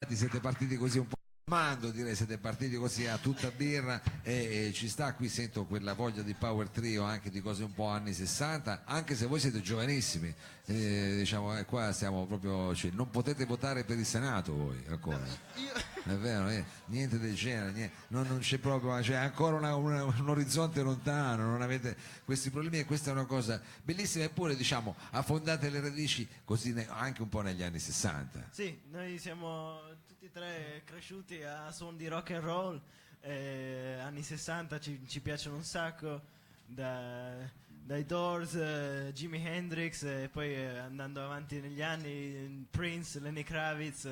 Siete partiti così un po'. Mando, direi, siete partiti così a tutta birra e ci sta, qui sento quella voglia di power trio anche di cose un po' anni 60, anche se voi siete giovanissimi, diciamo, qua siamo proprio, cioè, non potete votare per il Senato voi ancora, è vero, niente del genere, non c'è proprio, cioè, ancora un orizzonte lontano, non avete questi problemi e questa è una cosa bellissima, eppure diciamo affondate le radici così anche un po' negli anni 60. Sì, noi siamo tutti e tre cresciuti a suon di rock and roll, anni 60 ci piacciono un sacco, dai Doors, Jimi Hendrix, e poi andando avanti negli anni Prince, Lenny Kravitz,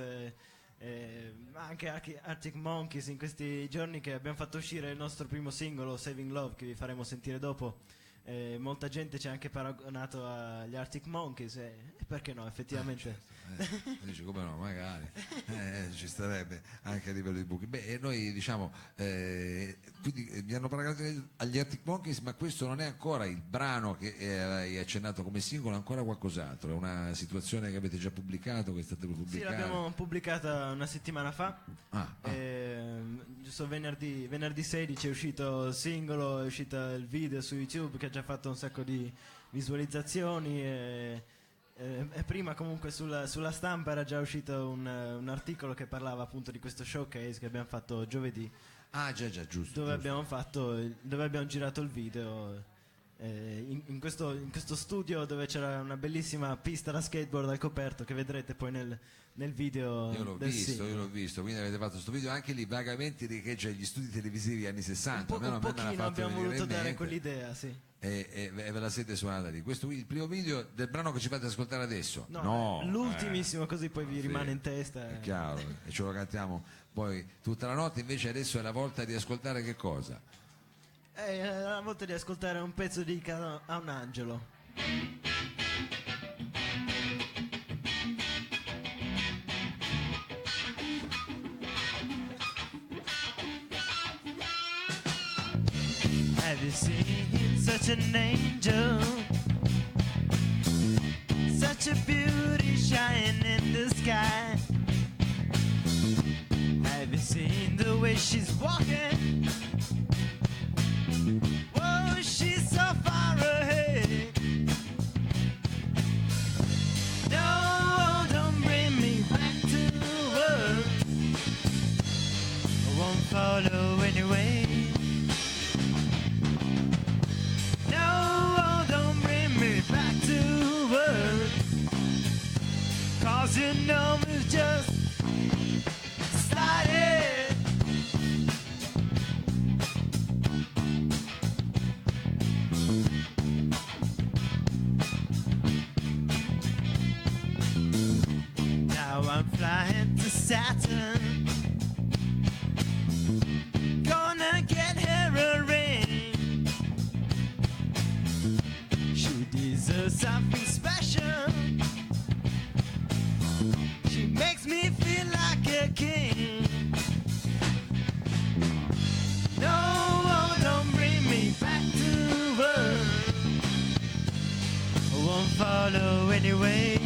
anche Arctic Monkeys. In questi giorni che abbiamo fatto uscire il nostro primo singolo, Saving Love, che vi faremo sentire dopo, molta gente ci ha anche paragonato agli Arctic Monkeys, e perché no, effettivamente. Dice come no, magari ci starebbe anche a livello di buchi. Beh, e noi diciamo quindi mi hanno paragonato agli Arctic Monkeys, ma questo non è ancora il brano che hai accennato come singolo, ancora qualcos'altro, è una situazione che avete già pubblicato, che è stata pubblicata? Sì, l'abbiamo pubblicata una settimana fa. Giusto venerdì 16 è uscito il singolo, è uscito il video su YouTube che ha già fatto un sacco di visualizzazioni, e prima comunque sulla stampa era già uscito un articolo che parlava appunto di questo showcase che abbiamo fatto giovedì. Ah, già, giusto. Dove giusto. abbiamo girato il video, in questo studio dove c'era una bellissima pista da skateboard al coperto che vedrete poi nel video. Io l'ho visto, quindi avete fatto questo video anche lì vagamente riecheggia gli studi televisivi anni 60. Un pochino abbiamo voluto dare quell'idea, sì. E ve la siete suonata lì. Questo il primo video del brano che ci fate ascoltare adesso? No, l'ultimissimo, così poi vi rimane in testa. È chiaro, e ce lo cantiamo poi tutta la notte. Invece adesso è la volta di ascoltare che cosa? È la volta di ascoltare un pezzo dedicato a un angelo. Have you seen such an angel? Such a beauty shining in the sky. Have you seen the way she's walking? Whoa, she's so far ahead. No, don't bring me back to earth. I won't follow anyway. Cause you know we've just started. Now I'm flying to Saturn, gonna get her a ring. She deserves something special. Makes me feel like a king. No, don't bring me back to earth. I won't follow anyway.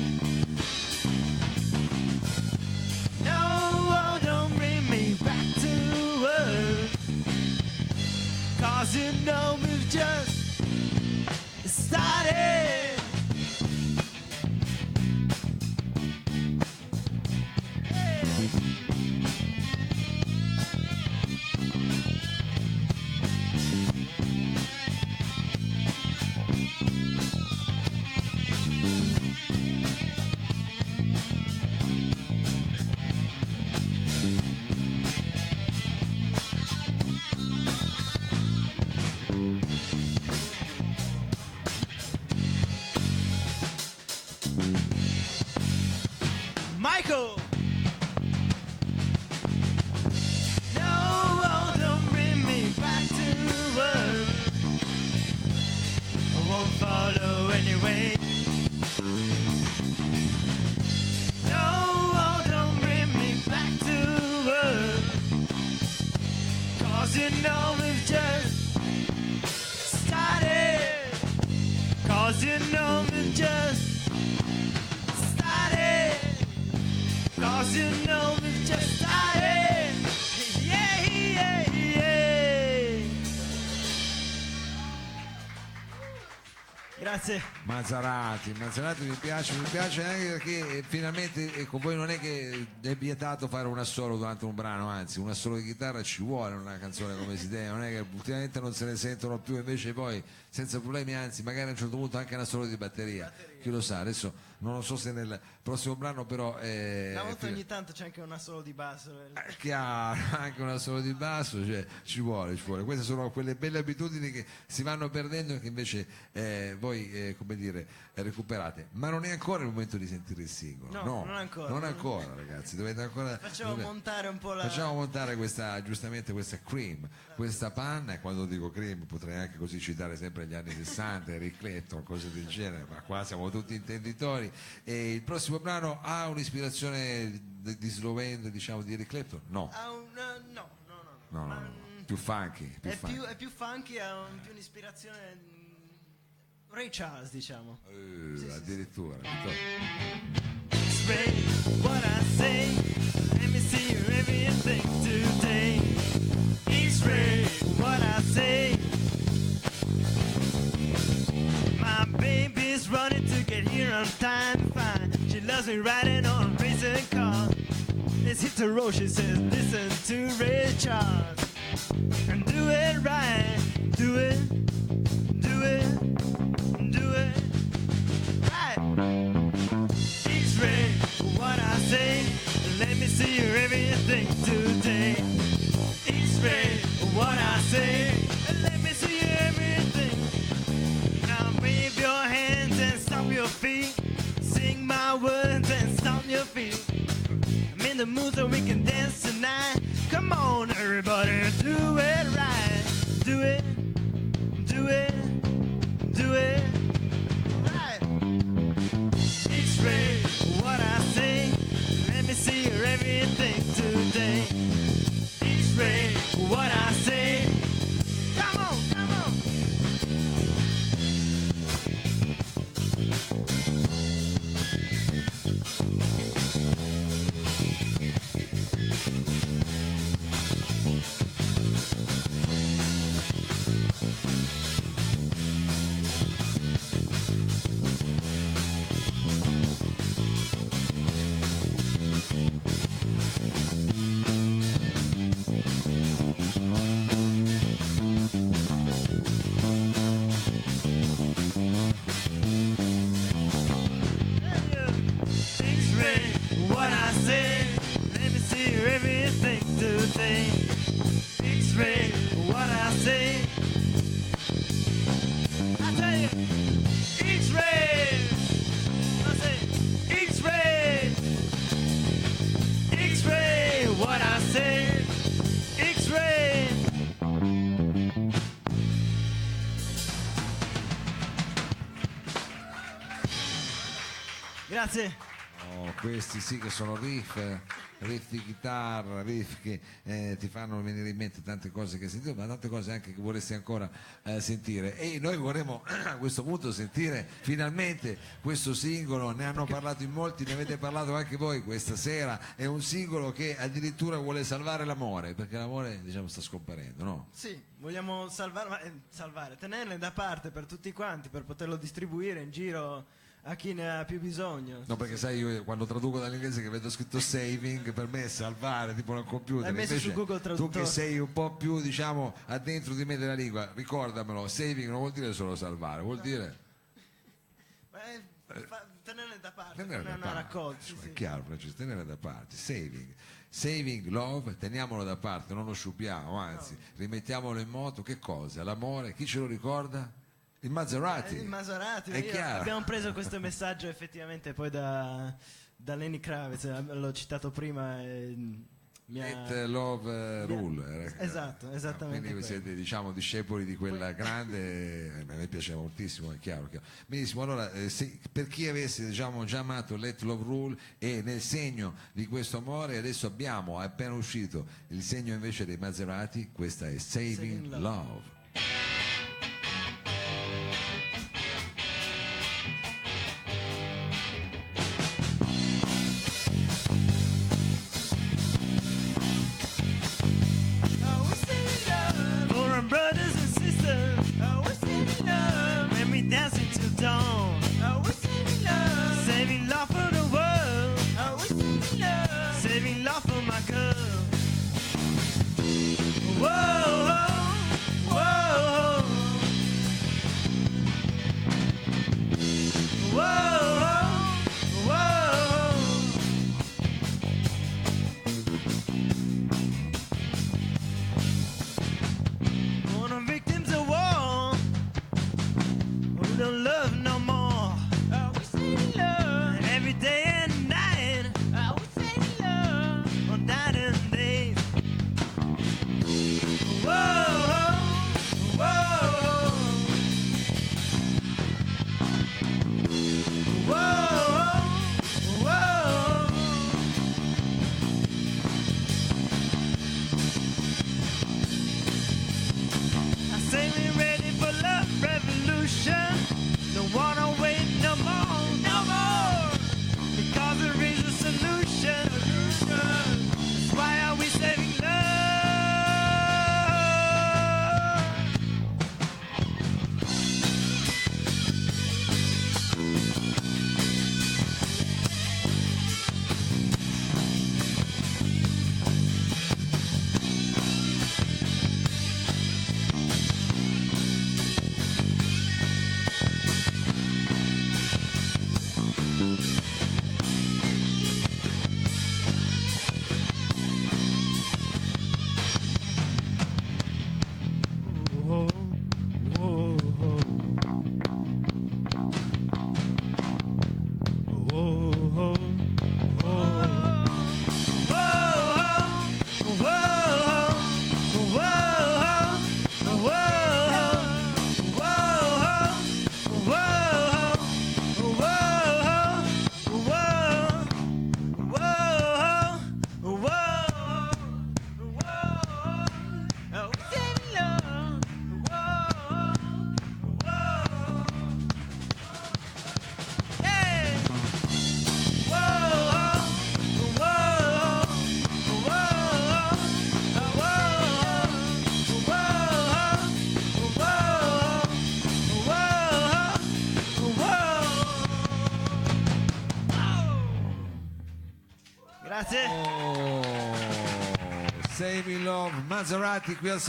No, don't bring me back to earth. Cause you know we've just started. Michael! No, don't bring me back to earth. I won't follow anyway. No, don't bring me back to earth. Cause you know we've just started. Cause you know we've just started. Cause you know we've just Grazie. Maserati mi piace anche perché finalmente, ecco, voi non è che è vietato fare un assolo durante un brano, anzi un assolo di chitarra ci vuole in una canzone come si deve, non è che ultimamente non se ne sentono più, invece poi senza problemi, anzi magari a un certo punto anche un assolo di batteria, chi lo sa, adesso non lo so se nel prossimo brano però Una volta ogni tanto c'è anche un assolo di basso. chiaro, anche un assolo di basso, cioè, ci vuole, queste sono quelle belle abitudini che si vanno perdendo e che invece voi come dire recuperate, ma non è ancora il momento di sentire il singolo, No, non ancora ragazzi, dovete ancora montare un po' facciamo montare questa, giustamente questa cream, questa panna, e quando dico cream potrei anche così citare sempre gli anni 60, Eric Clapton, cose del genere, ma qua siamo tutti intenditori. E il prossimo brano ha un'ispirazione di Slovenia, diciamo, di Eric Clapton? No. No, più funky. È più funky, ha più un'ispirazione Ray Charles, diciamo. Addirittura. It's Ray, what I say. Let me see everything today. It's Ray, what I say. My baby's running to get here on time. Fine, she loves me riding on a racing car. Let's hit the road, she says. Listen to Ray Charles and do it right. Do it right. X-ray, what I say. Let me see everything today. X-ray, what I say. Let me see everything. Now wave your hands and stomp your feet. Sing my words and stomp your feet. I'm in the mood so we can dance tonight. Come on, everybody, do it right. Do it right. X-ray, what I say. Let me see everything today. X-ray, what I say. Come on. X-ray, what I say. Let me see everything today. X-ray, what I say. I tell you, X-ray. I say, X-ray. X-ray, what I say. X-ray. Grazie. Oh, questi sì che sono riff di chitarra, riff che ti fanno venire in mente tante cose che hai sentito, ma tante cose anche che vorresti ancora sentire. E noi vorremmo a questo punto sentire finalmente questo singolo, ne hanno parlato in molti, ne avete parlato anche voi questa sera, è un singolo che addirittura vuole salvare l'amore, perché l'amore, diciamo, sta scomparendo, no? Sì, vogliamo salvare, tenerle da parte per tutti quanti, per poterlo distribuire in giro a chi ne ha più bisogno. No, perché sai, io quando traduco dall'inglese che vedo scritto saving, per me è salvare, tipo nel computer. L'hai messo invece su Google Traduttore. Tu che sei un po' più, diciamo, addentro di me della lingua, ricordamelo, saving non vuol dire solo salvare, vuol dire tenerle da parte, tenere non è da una parte. raccolta. È Sì. chiaro, Francesco, tenere da parte, saving love, teniamolo da parte, non lo sciupiamo, anzi, rimettiamolo in moto. Che cosa? L'amore, chi ce lo ricorda? Il Maserati. Il Maserati, è chiaro. Abbiamo preso questo messaggio effettivamente poi da Lenny Kravitz, l'ho citato prima. Love Rule. Esatto, esattamente. Quindi siete, diciamo, discepoli di quella grande, a me piaceva moltissimo, è chiaro. Benissimo, allora per chi avesse, diciamo, già amato Let Love Rule, e nel segno di questo amore adesso abbiamo appena uscito il segno invece dei Maserati, questa è Saving Love. Dancing till dawn. saving love for my girl. Whoa, whoa, whoa, whoa. One of victims of war who don't love no more. We say love every day and night. We say love on night and days. Whoa, whoa, whoa, whoa. I say we're ready for love revolution. Don't wanna wait no more, no more. Because there is a solution. That's why are we saving love? Whoa, whoa, whoa, Grazie. Oh, Saving Love, Maserati qui al